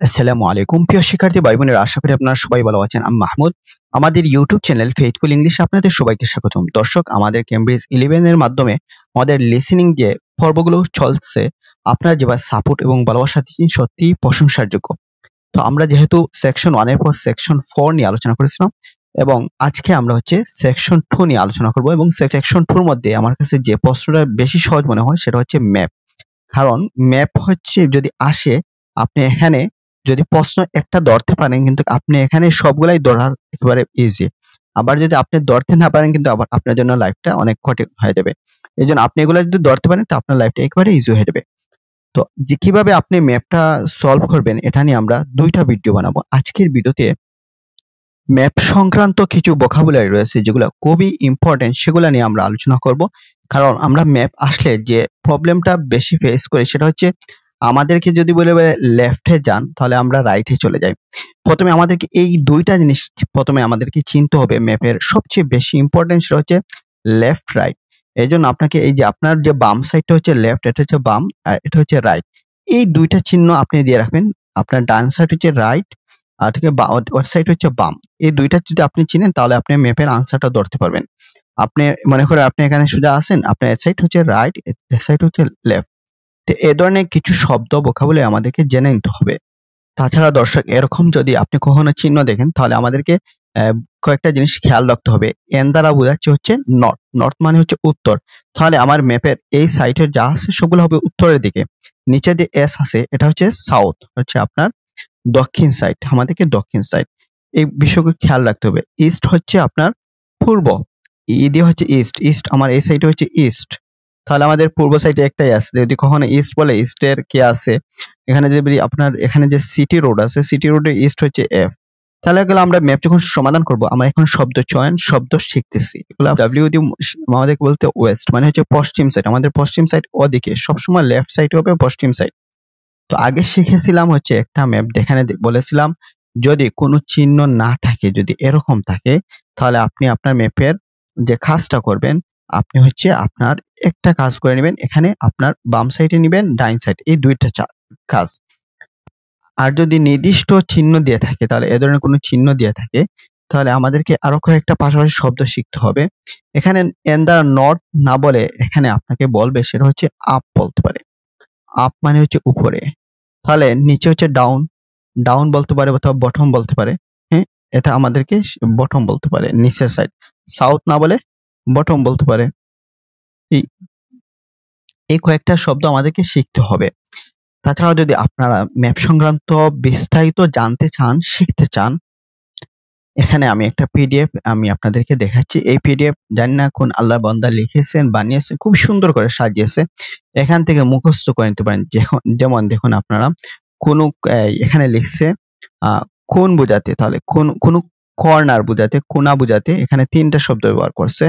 আসসালামু আলাইকুম প্রিয় শিক্ষার্থী ভাই বোনেরা, আশা করি আপনারা সবাই ভালো আছেন। আমি মাহমুদ। আমাদের ইউটিউব চ্যানেল ফেইথফুল ইংলিশ আপনাদের সবাইকে স্বাগতম। দর্শক, আমাদের ক্যামব্রিজ 11 এর মাধ্যমে আমাদের লিসেনিং যে পর্বগুলো চলছে, আপনারা যেভাবে সাপোর্ট এবং ভালোবাসা দিচ্ছেন সত্যিই প্রশংসার যোগ্য। তো আমরা যেহেতু সেকশন 1 এর পর সেকশন 4 নিয়ে আলোচনা করেছিলাম এবং আজকে আমরা সেকশন 2 নিয়ে আলোচনা করব। এবং সেকশন 2 এর মধ্যে আমার কাছে যে প্রশ্নটা বেশি সহজ মনে হয় সেটা হচ্ছে ম্যাপ। কারণ ম্যাপ যদি আসে, আপনি এখানে যদি প্রশ্ন একটা ধরতে পারেন কিন্তু আপনি এখানে সবগুলাই ধরার একেবারে ইজি। আবার যদি আপনি ধরতে না পারেন কিন্তু আবার আপনার জন্য লাইফটা অনেক কঠিন হয়ে যাবে। এই জন্য আপনি এগুলো যদি ধরতে পারেন তো আপনার লাইফটা একেবারে ইজি হয়ে যাবে। তো যে কিভাবে আপনি ম্যাপটা সলভ করবেন এটা নিয়ে আমরা দুইটা ভিডিও বানাবো। আজকের ভিডিওতে ম্যাপ সংক্রান্ত কিছু ভোকাবুলারি রয়েছে যেগুলো খুবই ইম্পর্টেন্ট, সেগুলো নিয়ে আমরা আলোচনা করব। কারণ আমরা ম্যাপ আসলে যে প্রবলেমটা বেশি ফেস করি সেটা হচ্ছে আমাদেরকে যদি বলে লেফটে যান তাহলে আমরা রাইটে চলে যাই। প্রথমে আমাদেরকে এই দুইটা জিনিস প্রথমে আমাদেরকে চিনতে হবে। ম্যাপের সবচেয়ে বেশি ইম্পর্টেন্ট সেটা হচ্ছে লেফট রাইট। এই জন্য আপনাকে এই যে আপনার যে বাম সাইডটা হচ্ছে লেফট, এটা হচ্ছে বাম, আর এটা হচ্ছে রাইট। এই দুইটা চিহ্ন আপনি দিয়ে রাখবেন। আপনার ডান সাইড হচ্ছে রাইট আর ঠিক ওর সাইড হচ্ছে বাম। এই দুইটা যদি আপনি চিনেন তাহলে আপনি ম্যাপের আনসারটা ধরতে পারবেন। আপনি মনে করে আপনি এখানে সোজা আছেন, আপনার এর সাইড হচ্ছে রাইট, এর সাইড হচ্ছে লেফট। তো এই ধরনের কিছু শব্দ ভোকাবুলারি আমাদেরকে জেনে নিতে হবে। তাছাড়া দর্শক, এরকম যদি আপনি কখনো চিহ্ন দেখেন তাহলে আমাদেরকে কয়েকটা জিনিস খেয়াল রাখতে হবে। এন দ্বারা বোঝাচ্ছে হচ্ছে নর্থ, নর্থ মানে হচ্ছে উত্তর। তাহলে আমার ম্যাপের এই সাইডের যা আছে সবগুলো হবে উত্তরের দিকে। নিচে যে এস আছে এটা হচ্ছে সাউথ, হচ্ছে আপনার দক্ষিণ সাইড, আমাদেরকে দক্ষিণ সাইড। এই বিষয়গুলো খেয়াল রাখতে হবে। ইস্ট হচ্ছে আপনার পূর্ব, ই দিয়ে হচ্ছে ইস্ট, ইস্ট আমার এই সাইডে হচ্ছে ইস্ট। তাহলে আমাদের পূর্ব সাইডে একটাই আছে। যদি কখনো ইস্ট বলে, ইস্টের কে আছে এখানে, যদি আপনার এখানে যে সিটি রোড আছে, সিটি রোডের ইস্ট হচ্ছে এফ। তাহলে এগুলো আমরা ম্যাপ যখন সমাধান করব, আমরা এখন শব্দ চয়ন, শব্দ শিখতেছি। এগুলো ডাব্লিউ দিয়ে আমাদেরকে বলতে ওয়েস্ট মানে হচ্ছে পশ্চিম সাইড। আমাদের পশ্চিম সাইড ওদিকে, সবসময় লেফট সাইড হবে পশ্চিম সাইড। তো আগে শিখেছিলাম হচ্ছে একটা ম্যাপ, যেখানে বলেছিলাম যদি কোনো চিহ্ন না থাকে, যদি এরকম থাকে, তাহলে আপনি আপনার ম্যাপের যে কাজটা করবেন, আপনি আপনার একটা কাজ করে নেবেন, এখানে আপনার বাম সাইডে নেবেন, ডাইন সাইড, এই দুইটা কাজ। আর যদি নির্দিষ্ট চিহ্ন দিয়ে থাকে, তাহলে এ ধরনের কোনো চিহ্ন দিয়ে থাকে, তাহলে আমাদেরকে আরো কয়েকটা পাশাপাশি শব্দ শিখতে হবে। এখানে এন দ্য নর্থ না বলে এখানে আপনাকে বলবে সেটা হচ্ছে আপ বলতে পারে। আপ মানে হচ্ছে উপরে। তাহলে নিচে হচ্ছে ডাউন, ডাউন বলতে পারে অথবা বটম বলতে পারে। হ্যাঁ, এটা আমাদেরকে বটম বলতে পারে, নিচের সাইড। সাউথ না বলে বটম বলতে পারে। এই এই কয়েকটা শব্দ আমাদেরকে শিখতে হবে। তাছাড়াও যদি আপনারা ম্যাপ সংক্রান্ত বিস্তারিত জানতে চান, শিখতে চান, এখানে আমি একটা পিডিএফ আমি আপনাদেরকে দেখাচ্ছি। এই পিডিএফ জানি না কোন আল্লাহ বান্দা লিখেছেন, বানিয়েছেন, খুব সুন্দর করে সাজিয়েছে। এখান থেকে মুখস্থ করে নিতে পারেন। যেমন দেখুন, আপনারা কোন এখানে লিখছে কোন বোঝাতে, তাহলে কোন কর্নার বোঝাতে, কোনা বোঝাতে এখানে তিনটা শব্দ ব্যবহার করছে।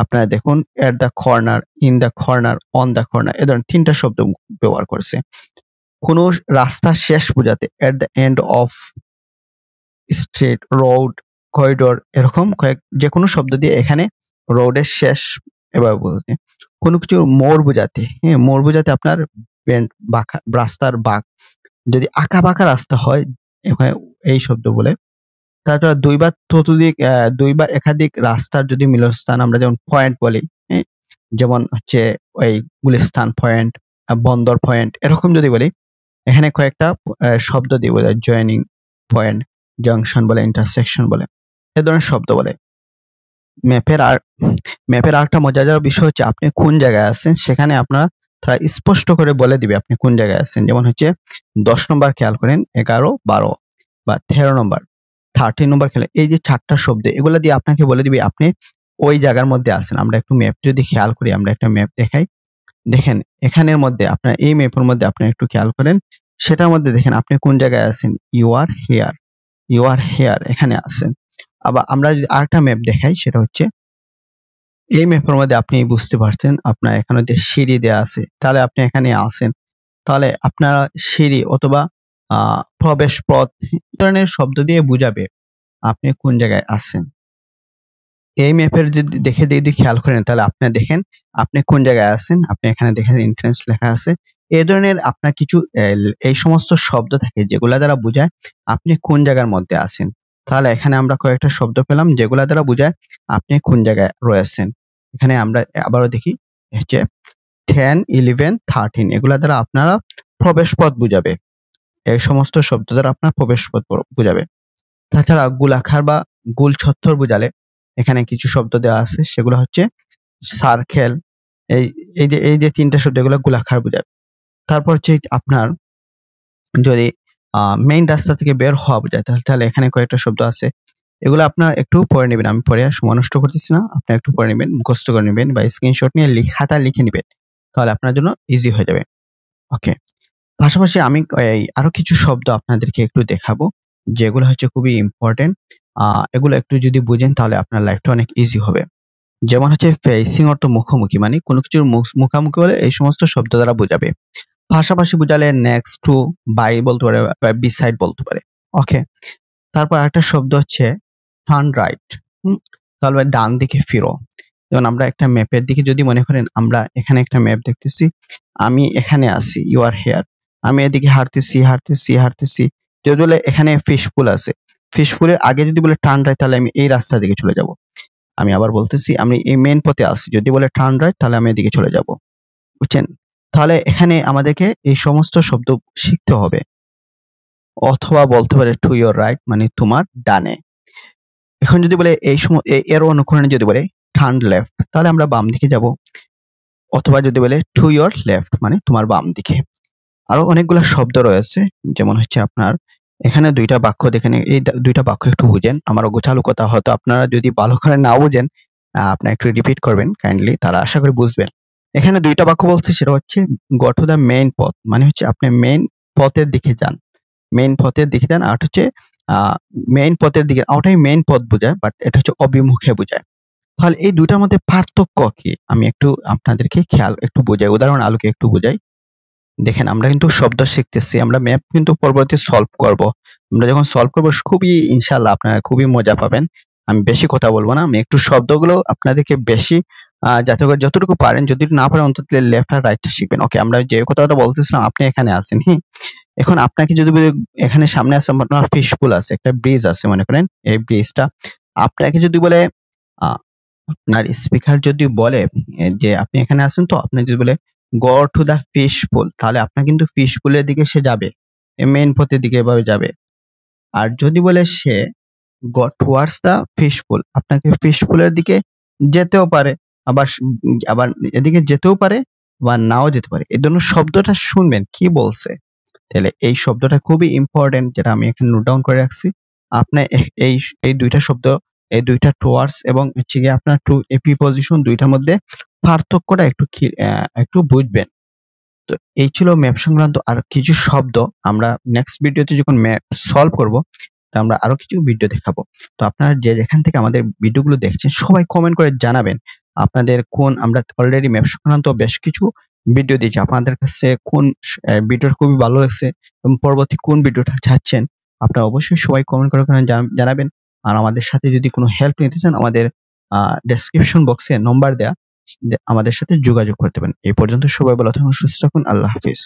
আপনারা দেখুন, at the corner, in the corner, on the corner, এ ধরনের তিনটা শব্দ ব্যবহার করছে। কোন রাস্তার শেষ বোঝাতে, at the end of street, road, corridor, এরকম যে কোনো শব্দ দিয়ে এখানে রোডের শেষ এবার বলতে। কোনো কিছু মোড় বোঝাতে, হ্যাঁ, মোড় বোঝাতে আপনার রাস্তার বাঁক, যদি আঁকা বাঁকা রাস্তা হয় এখানে এই শব্দ বলে। তারপর দুই বা একাধিক রাস্তার যদি মিলনস্থান, আমরা যেমন পয়েন্ট বলি, হ্যাঁ, যেমন ওই গুলিস্তান পয়েন্ট, বন্দর পয়েন্ট, এরকম যদি বলি, এখানে কয়েকটা শব্দ দিয়ে বোঝায়। জয়েনিং পয়েন্ট, জাংশন বলে, ইন্টারসেকশন বলে, এ ধরনের শব্দ বলে। ম্যাপের আরেকটা মজাদার বিষয় হচ্ছে আপনি কোন জায়গায় আছেন সেখানে তারা স্পষ্ট করে বলে দিবে আপনি কোন জায়গায় আছেন। যেমন 10 নম্বর খেয়াল করেন, 11, 12 বা 13 নম্বর, 13 নম্বর খেলে, এই যে 4টা শব্দ, এগুলো দিয়ে আপনাকে বলে দিবে আপনি ওই জায়গার মধ্যে আছেন। আমরা একটু ম্যাপ যদি খেয়াল করি, আমরা একটা ম্যাপ দেখাই। দেখেন এখানের মধ্যে আপনার এই ম্যাপের মধ্যে আপনি একটু খেয়াল করেন, সেটার মধ্যে দেখেন আপনি কোন জায়গায় আছেন। You are here, you are here, এখানে আছেন। আবার আমরা যদি আরেকটা ম্যাপ দেখাই, সেটা এই ম্যাপের মধ্যে আপনি বুঝতে পারছেন আপনার এখানে যে সিঁড়ি দেওয়া আছে, তাহলে আপনি এখানে আছেন। তাহলে আপনারা সিঁড়ি অথবা প্রবেশ পথ, এই ধরনের শব্দ দিয়ে বুঝাবে আপনি কোন জায়গায় আছেন। এই ম্যাপের যদি খেয়াল করেন, তাহলে আপনি দেখেন আপনি কোন জায়গায় আছেন। আপনি এখানে দেখেন এন্ট্রান্স লেখা আছে, এই ধরনের আপনার কিছু এই সমস্ত শব্দ থাকে যেগুলা দ্বারা বোঝায় আপনি কোন জায়গার মধ্যে আছেন। তাহলে এখানে আমরা কয়েকটা শব্দ পেলাম যেগুলা দ্বারা বোঝায় আপনি কোন জায়গায় রয়েছেন। এখানে আমরা আবারও দেখি হচ্ছে 10, 11, 13 এগুলা দ্বারা আপনারা প্রবেশ পথ বুঝাবে। এই সমস্ত শব্দ দ্বারা আপনার প্রবেশ পথ বুঝাবে। তাছাড়া গোলাকার বা গোল চত্বর বুঝালে এখানে কিছু শব্দ দেওয়া আছে, সেগুলো হচ্ছে সার্কেল। এই যে তিনটা শব্দ এগুলো গোলাকার বুঝাবে। তারপর হচ্ছে আপনার যদি মেইন রাস্তা থেকে বের হওয়া বোঝায় তাহলে এখানে কয়েকটা শব্দ আছে, এগুলো আপনার একটু পড়ে নেবেন। আমি পড়ে সময় নষ্ট করতেছি না, আপনি একটু পড়ে নেবেন, মুখস্থ করে নেবেন বা স্ক্রিনশট নিয়ে খাতা লিখে নেবেন, তাহলে আপনার জন্য ইজি হয়ে যাবে। ওকে, পাশাপাশি আমি আরো কিছু শব্দ আপনাদেরকে একটু দেখাবো যেগুলো হচ্ছে খুবই ইম্পর্টেন্ট। এগুলো একটু যদি বুঝেন তাহলে আপনার লাইফটা অনেক ইজি হবে। যেমন হচ্ছে ফেসিং অর্থ মুখোমুখি, মানে কোনো কিছুর মুখোমুখি হলে এই সমস্ত শব্দ দ্বারা বোঝাবে। পাশাপাশি বোঝালে নেক্সট টু, বাই বলতে পারে বা বিসাইড বলতে পারে। ওকে, তারপর একটা শব্দ হচ্ছে টার্ন রাইট, তাহলে ডান দিকে ফিরো। যেমন আমরা একটা ম্যাপের দিকে যদি মনে করেন, আমরা এখানে একটা ম্যাপ দেখতেছি, আমি এখানে আছি, ইউ আর হেয়ার, আমি এদিকে হাঁটতেছি, যদি বলে এখানে ফিশপুল আছে, ফিশপুলের আগে যদি বলে টার্ন রাইট তাহলে আমি এই রাস্তার দিকে চলে যাব। আমি আবার বলতেছি আমি এই মেইন পথে আছি, যদি বলে টার্ন রাইট তাহলে আমি এদিকে চলে যাব। বুঝছেন? তাহলে এখানে আমাদেরকে এই সমস্ত শব্দ শিখতে হবে। অথবা বলতে পারে টু ইয়োর রাইট, মানে তোমার ডানে। এখন যদি বলে এই সময় এর অনুকরণে যদি বলে টার্ন লেফট, তাহলে আমরা বাম দিকে যাব। অথবা যদি বলে টু ইয়োর লেফট, মানে তোমার বাম দিকে। আরো অনেকগুলো শব্দ রয়েছে, যেমন হচ্ছে আপনার এখানে দুইটা বাক্য দেখেন, এই দুইটা বাক্য একটু বুঝেন। আমার গোছালো কথা হয়তো আপনারা যদি ভালো করে না বুঝেন, আপনারা একটু রিপিট করবেন কাইন্ডলি, তাহলে আশা করি বুঝবেন। এখানে দুইটা বাক্য বলছে, সেটা হচ্ছে গো টু দ্য মেইন পথ, মানে হচ্ছে আপনি মেইন পথের দিকে যান, মেইন পথের দিকে যান। আর হচ্ছে মেইন পথের দিকে, ওটাই মেইন পথ বোঝায়, বাট এটা হচ্ছে অভিমুখে বোঝায়। তাহলে এই দুইটার মধ্যে পার্থক্য কি আমি একটু আপনাদেরকে একটু বোঝাই, উদাহরণ আলোকে একটু বোঝাই। দেখেন, আমরা কিন্তু শব্দ শিখতেছি, আমরা ম্যাপ কিন্তু পরবর্তী সলভ করব। আমরা যখন সলভ করব খুবই ইনশাআল্লাহ আপনারা খুবই মজা পাবেন। আমি বেশি কথা বলবো না, আমি একটু শব্দগুলো আপনাদেরকে বেশি যাতে করে যতটুকু পারেন, যদি না পারেন অন্তত লেফট আর রাইটটা শিখবেন। ওকে, আমরা যে কথাটা বলতেছিলাম, আপনি এখানে আছেন, হ্যাঁ, এখন আপনাকে যদি এখানে সামনে আছে আপনার ফিশপুল আছে, একটা ব্রিজ আছে মনে করেন, এই ব্রিজটা আপনাকে যদি বলে আপনার স্পিকার যদি বলে যে আপনি এখানে আছেন, তো আপনি যদি বলে গো টু দা ফিশ পুল, তাহলে আপনার কিন্তু ফিশ পুলের দিকে সে যাবে, মেইন পথের দিকে এভাবে যাবে। আর যদি বলে সে গো টুয়ার্ডস দা ফিশ পুল, আপনাকে ফিশ পুলের দিকে যেতেও পারে, আবার আবার এদিকে যেতেও পারে বা নাও যেতে পারে। এই জন্য শব্দটা শুনবেন কি বলছে। তাহলে এই শব্দটা খুবই ইম্পর্টেন্ট, যেটা আমি এখানে নোট ডাউন করে রাখছি। আপনি এই এই দুইটা শব্দ, এই দুইটা টুয়ার্ডস এবং হচ্ছে গিয়ে আপনার টু প্রিপজিশন, দুইটার মধ্যে পার্থক্যটা একটু বুঝবেন। তো এই ছিল ম্যাপ সংক্রান্ত আর কিছু শব্দ। আমরা নেক্সট ভিডিওতে যখন ম্যাপ সলভ করব, তা আমরা আরো কিছু ভিডিও দেখাবো। তো আপনারা যে যেখান থেকে আমাদের ভিডিওগুলো দেখছেন সবাই কমেন্ট করে জানাবেন আপনাদের আমরা অলরেডি ম্যাপ সংক্রান্ত বেশ কিছু ভিডিও দিয়েছি, আপনাদের কাছে কোন ভিডিওটা খুবই ভালো লাগছে এবং পরবর্তী কোন ভিডিওটা চাচ্ছেন, আপনারা অবশ্যই সবাই কমেন্ট করে জানাবেন। আর আমাদের সাথে যদি কোনো হেল্প নিতে চান, আমাদের ডেসক্রিপশন বক্সে নম্বর দেয়া, আমাদের সাথে যোগাযোগ করতে পারেন। এই পর্যন্ত সবাই ভালো থাকুন, সুস্থ থাকুন, আল্লাহ হাফিজ।